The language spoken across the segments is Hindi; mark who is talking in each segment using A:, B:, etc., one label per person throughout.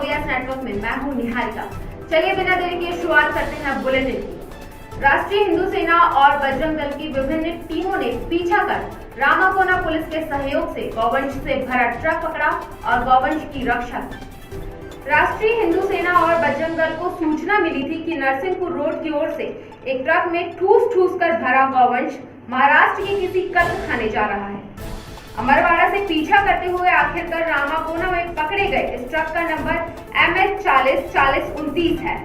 A: OVS नेटवर्क में मैं हूं निहारिका। चलिए बिना देरी के शुरुआत करते हैं बुलेटिन की। राष्ट्रीय हिंदू सेना और बजरंग दल की विभिन्न टीमों ने पीछा कर रामाकोना पुलिस के सहयोग से गौवंश से भरा ट्रक पकड़ा और गौवंश की रक्षा की। राष्ट्रीय हिंदू सेना और बजरंग दल को सूचना मिली थी कि नरसिंहपुर रोड की ओर से एक ट्रक में ठूस कर भरा गौवंश महाराष्ट्र के किसी कत्ल खाने जा रहा है। अमरवाड़ा से पीछा करते हुए आखिरकार रामाकोना में पकड़े गए इस ट्रक का नंबर MS 404029 है।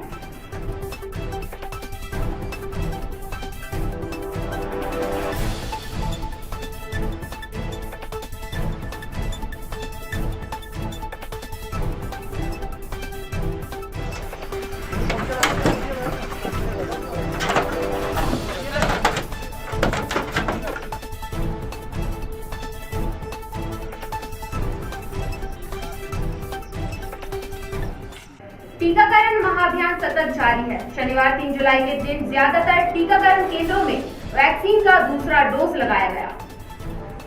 A: टीकाकरण महाअभियान सतत जारी है। शनिवार 3 जुलाई के दिन ज्यादातर टीकाकरण केंद्रों में वैक्सीन का दूसरा डोज लगाया गया।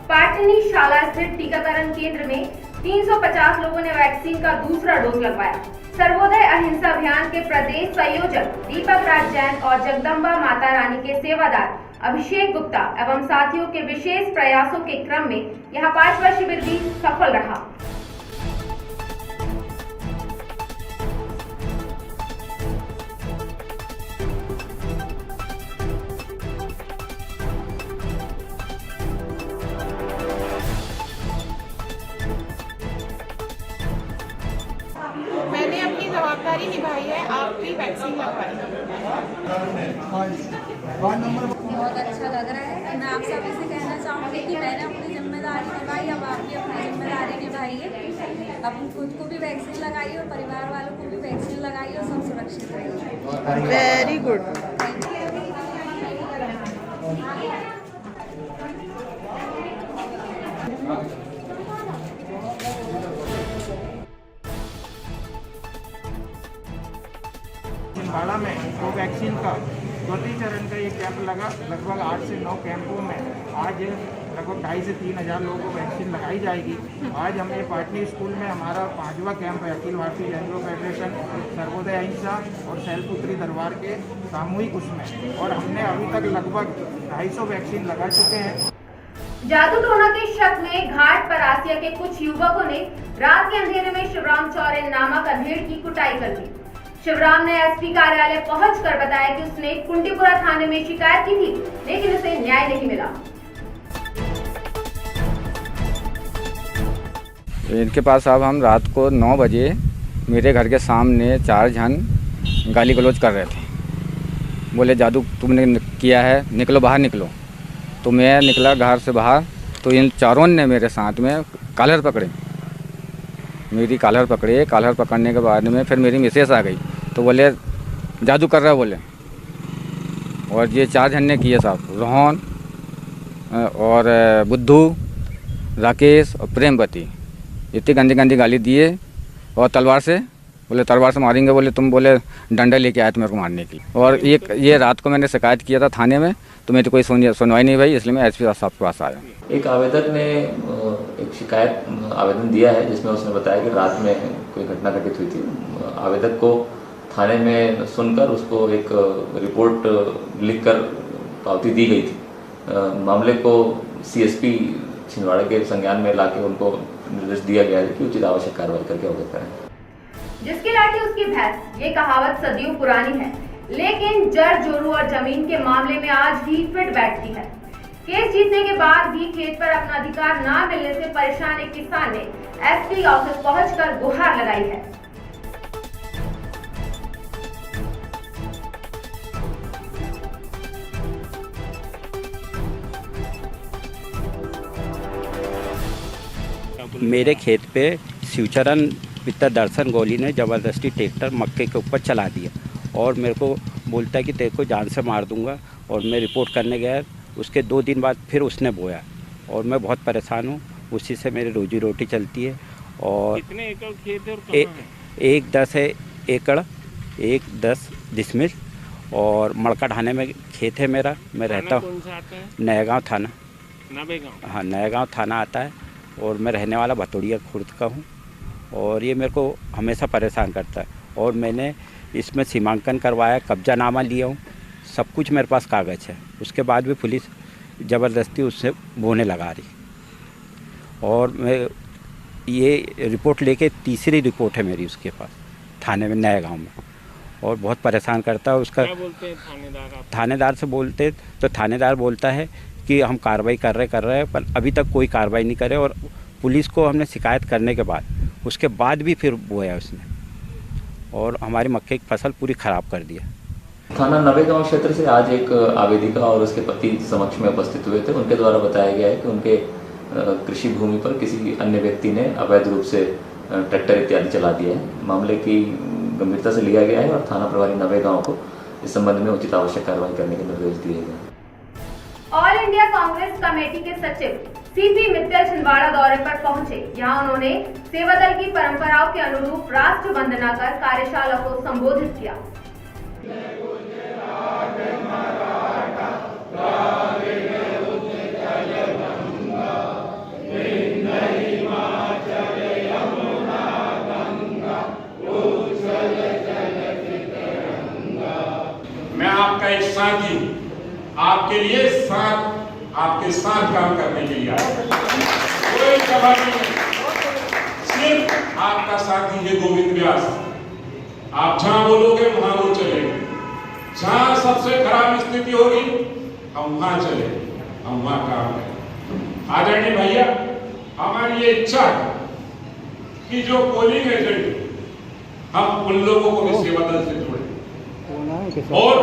A: पाटनी शाला स्थित टीकाकरण केंद्र में 350 लोगों ने वैक्सीन का दूसरा डोज लगवाया। सर्वोदय अहिंसा अभियान के प्रदेश संयोजक दीपक राज जैन और जगदम्बा माता रानी के सेवादार अभिषेक गुप्ता एवं साथियों के विशेष प्रयासों के क्रम में यह 5वां शिविर भी सफल रहा।
B: मैंने अपनी जवाबदारी निभाई है, आप भी वैक्सीन लगवाएं।
C: बहुत अच्छा लग रहा है। मैं आप सभी से कहना चाहूँगी कि मैंने अपनी जिम्मेदारी निभाई, अब आप भी अपनी जिम्मेदारी निभाइए। अपन खुद को भी वैक्सीन लगाइए और परिवार वालों को भी वैक्सीन लगाइए और सब सुरक्षित रहिए।
B: Very good.
D: छिंदवाड़ा में कोवैक्सीन का चौथी चरण का ये कैंप लगा। लगभग 8 से 9 कैंपों में आज लगभग 2,500 से 3,000 लोगों को वैक्सीन लगाई जाएगी। आज हमें पाटनी स्कूल में हमारा 5वां कैंप है। अखिल भारतीय जैन फेडरेशन, सर्वोदय अहिंसा और शैलपुत्री दरबार के सामूहिक उसमें, और हमने अभी तक लगभग 250 वैक्सीन लगा चुके हैं।
A: जादू टोना के शक में घाट पर आसिया के कुछ युवकों ने रात के अंधेरे में शिवराम चौरे नामक अधेड़ की कुटाई कर दी। शिवराम ने SP कार्यालय पहुंचकर बताया कि उसने कुंडीपुरा थाने में शिकायत की थी, लेकिन उसे न्याय नहीं मिला।
E: इनके पास अब हम रात को 9 बजे मेरे घर के सामने 4 जन गाली गलौज कर रहे थे। बोले जादू तुमने किया है, निकलो बाहर निकलो। तो मैं निकला घर से बाहर, तो इन चारों ने मेरे साथ में कॉलर पकड़े, मेरी कॉलर पकड़े। कॉलर पकड़ने के बाद में फिर मेरी मिसेस आ गई, तो बोले जादू कर रहा है बोले। और ये 4 जन ने किए साहब, रोहन और बुद्धू, राकेश और प्रेमवती। इतनी गंदी गंदी गाली दिए और तलवार से बोले तलवार से मारेंगे बोले, तुम बोले डंडा लेके आए थे मेरे को मारने की। और ये रात को मैंने शिकायत किया था थाने में, तो मेरी कोई सुनवाई नहीं भाई, इसलिए मैं SP साहब के पास आया।
F: एक आवेदक ने एक शिकायत आवेदन दिया है, जिसमें उसने बताया कि रात में कोई घटना घटित हुई थी। आवेदक को थाने में सुनकर उसको एक रिपोर्ट लिखकर पावती दी गई थी। मामले को CSP छिंदवाड़ा के संज्ञान में लाके उनको निर्देश दिया गया है कि उचित आवश्यक कार्रवाई करके अवगत करें।
A: जिसकी लाठी उसकी भैंस, ये कहावत सदियों पुरानी है, लेकिन जड़ जोरू और जमीन के मामले में आज भी फिट बैठती है। केस जीतने के बाद भी खेत पर अपना अधिकार न मिलने से परेशान एक किसान ने SP ऑफिस पहुंचकर गुहार लगाई है।
G: मेरे खेत पे शिवचरण पिता दर्शन गोली ने ज़बरदस्ती ट्रैक्टर मक्के के ऊपर चला दिया और मेरे को बोलता है कि तेरे को जान से मार दूंगा। और मैं रिपोर्ट करने गया, उसके 2 दिन बाद फिर उसने बोया और मैं बहुत परेशान हूँ। उसी से मेरी रोजी रोटी चलती है। और
D: कितने एकड़ खेत है और कहाँ है?
G: एक 10 एकड़, एक 10 डिसमिल और मड़का ढाने में खेत है मेरा। मैं रहता हूँ नया गाँव थाना। हाँ, नया गाँव थाना आता है और मैं रहने वाला भतोड़िया खुर्द का हूँ। और ये मेरे को हमेशा परेशान करता है। और मैंने इसमें सीमांकन करवाया, कब्जानामा लिया हूँ, सब कुछ मेरे पास कागज़ है। उसके बाद भी पुलिस ज़बरदस्ती उससे बोने लगा रही। और मैं ये रिपोर्ट लेके तीसरी रिपोर्ट है मेरी उसके पास थाने में, नए गांव में, और बहुत परेशान करता है। उसका
D: क्या बोलते हैं थानेदार?
G: थानेदार से बोलते तो थानेदार बोलता है कि हम कार्रवाई कर रहे हैं, पर अभी तक कोई कार्रवाई नहीं करे। और पुलिस को हमने शिकायत करने के बाद उसके बाद भी फिर बोया उसने, और हमारी मक्के की फसल पूरी ख़राब कर दिया।
F: थाना नवेगांव क्षेत्र से आज एक आवेदिका और उसके पति समक्ष में उपस्थित हुए थे। उनके द्वारा बताया गया है कि उनके कृषि भूमि पर किसी अन्य व्यक्ति ने अवैध रूप से ट्रैक्टर इत्यादि चला दिया है। मामले की गंभीरता से लिया गया है और थाना प्रभारी नवेगांव को इस संबंध में उचित आवश्यक कार्रवाई करने के निर्देश दिए गए।
A: ऑल इंडिया कांग्रेस कमेटी के सचिव सीपी मित्तल छिंदवाड़ा दौरे पर पहुंचे। यहां उन्होंने सेवा दल की परंपराओं के अनुरूप राष्ट्र वंदना कर कार्यशाला को संबोधित किया।
H: मैं आपका एक साथी हूं, आपके लिए आपके साथ काम करने के लिए आया। कोई सवाल नहीं, सिर्फ आपका साथी है गोविंद व्यास। आप जहां बोलोगे वहां वो चलेंगे। जहां सबसे खराब स्थिति होगी हम वहां चले, हम वहां काम करें। आदरणीय भैया, हमारी ये इच्छा है कि जो पोलिंग एजेंट हम उन लोगों को भी सेवा दल से जोड़े और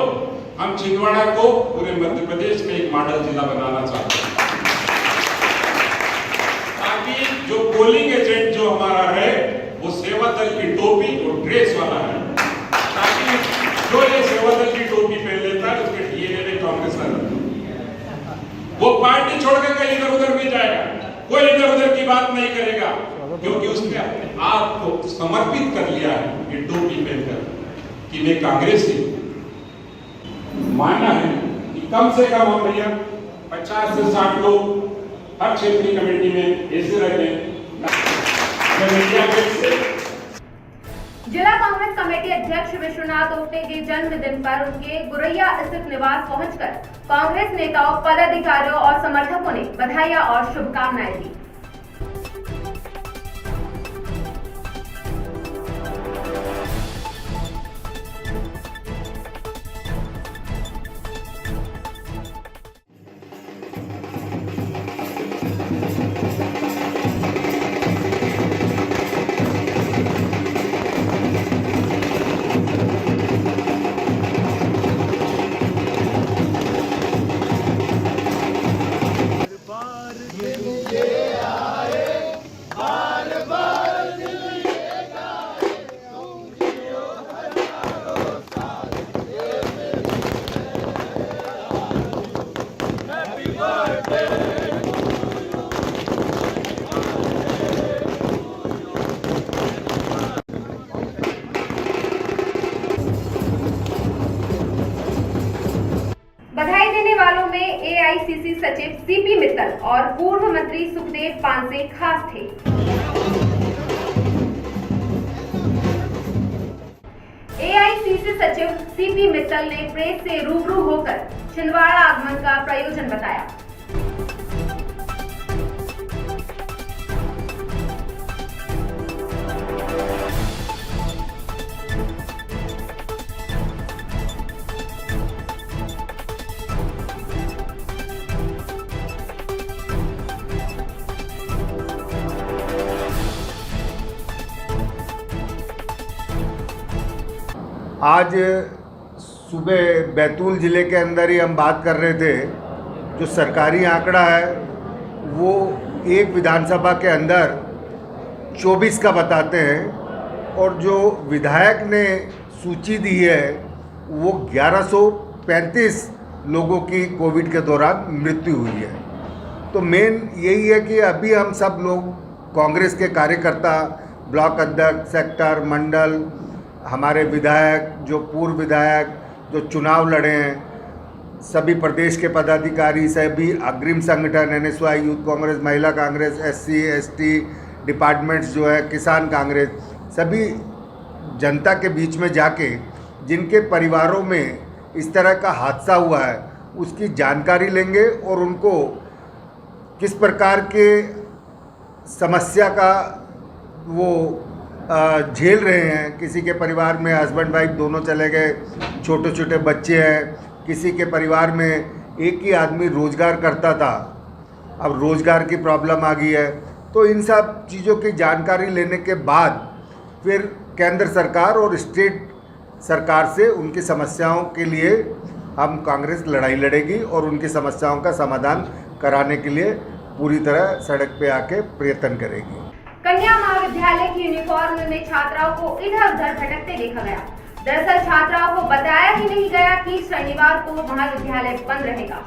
H: हम छिंदवाड़ा को पूरे मध्य प्रदेश में एक मॉडल जिला बनाना चाहते हैं, ताकि जो पोलिंग एजेंट जो हमारा है वो सेवा दल की टोपी और ड्रेस वाला है, ताकि जो ये सेवा दल की टोपी पहन लेता है उसके डीएनए में कांग्रेस का वो पार्टी छोड़ के कहीं इधर उधर नहीं जाएगा, कोई इधर उधर की बात नहीं करेगा, क्योंकि उसने अपने आप को समर्पित कर लिया है ये टोपी पहनकर कि मैं कांग्रेसी। मानना है कि कम से कम हम भैया 50 से 60 लोग हर क्षेत्रीय कमेटी में ऐसे रखें।
A: जिला कांग्रेस कमेटी अध्यक्ष विश्वनाथ ओपटे के जन्मदिन पर उनके गुरैया स्थित निवास पहुंचकर कांग्रेस नेताओं, पदाधिकारियों और समर्थकों ने बधाई और शुभकामनाएं दी। बधाई देने वालों में एआईसीसी सचिव सीपी मित्तल और पूर्व मंत्री सुखदेव पांसे खास थे। एआईसीसी सचिव सीपी मित्तल ने प्रेस से रूबरू होकर छिंदवाड़ा आगमन का प्रयोजन बताया।
I: आज सुबह बैतूल ज़िले के अंदर ही हम बात कर रहे थे, जो सरकारी आंकड़ा है वो एक विधानसभा के अंदर 24 का बताते हैं और जो विधायक ने सूची दी है वो 1135 लोगों की कोविड के दौरान मृत्यु हुई है। तो मेन यही है कि अभी हम सब लोग कांग्रेस के कार्यकर्ता, ब्लॉक अध्यक्ष, सेक्टर, मंडल, हमारे विधायक, जो पूर्व विधायक जो चुनाव लड़े हैं, सभी प्रदेश के पदाधिकारी, सभी अग्रिम संगठन, एनएसवाई, यूथ कांग्रेस, महिला कांग्रेस, एससी, एसटी, डिपार्टमेंट्स जो है, किसान कांग्रेस, सभी जनता के बीच में जाके जिनके परिवारों में इस तरह का हादसा हुआ है उसकी जानकारी लेंगे और उनको किस प्रकार के समस्या का वो झेल रहे हैं। किसी के परिवार में हस्बैंड वाइफ दोनों चले गए, छोटे छोटे बच्चे हैं, किसी के परिवार में एक ही आदमी रोज़गार करता था, अब रोज़गार की प्रॉब्लम आ गई है। तो इन सब चीज़ों की जानकारी लेने के बाद फिर केंद्र सरकार और स्टेट सरकार से उनकी समस्याओं के लिए हम कांग्रेस लड़ाई लड़ेगी और उनकी समस्याओं का समाधान कराने के लिए पूरी तरह सड़क पे आके प्रयत्न करेगी।
A: कन्या महाविद्यालय की यूनिफॉर्म में छात्राओं को इधर उधर भटकते देखा गया। दरअसल छात्राओं को बताया ही नहीं गया कि शनिवार को महाविद्यालय बंद रहेगा।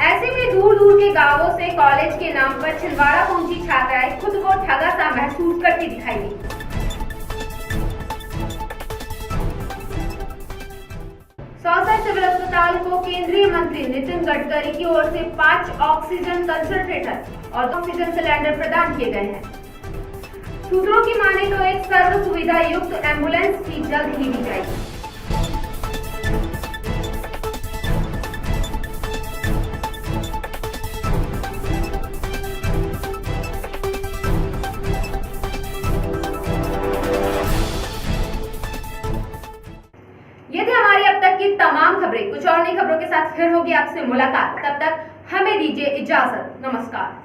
A: ऐसे में दूर दूर के गांवों से कॉलेज के नाम पर छिंदवाड़ा पहुंची छात्राएं खुद को ठगा सा महसूस करती दिखाई दी। सौसा सिविल अस्पताल को केंद्रीय मंत्री नितिन गडकरी की ओर से 5 ऑक्सीजन कंसंट्रेटर और ऑक्सीजन सिलेंडर प्रदान किए गए हैं। सूत्रों की माने तो एक सर्व सुविधा युक्त एम्बुलेंस भी जल्द ही दी जाएगी। ये थी हमारी अब तक की तमाम खबरें। कुछ और नई खबरों के साथ फिर होगी आपसे मुलाकात। तब तक हमें दीजिए इजाजत। नमस्कार।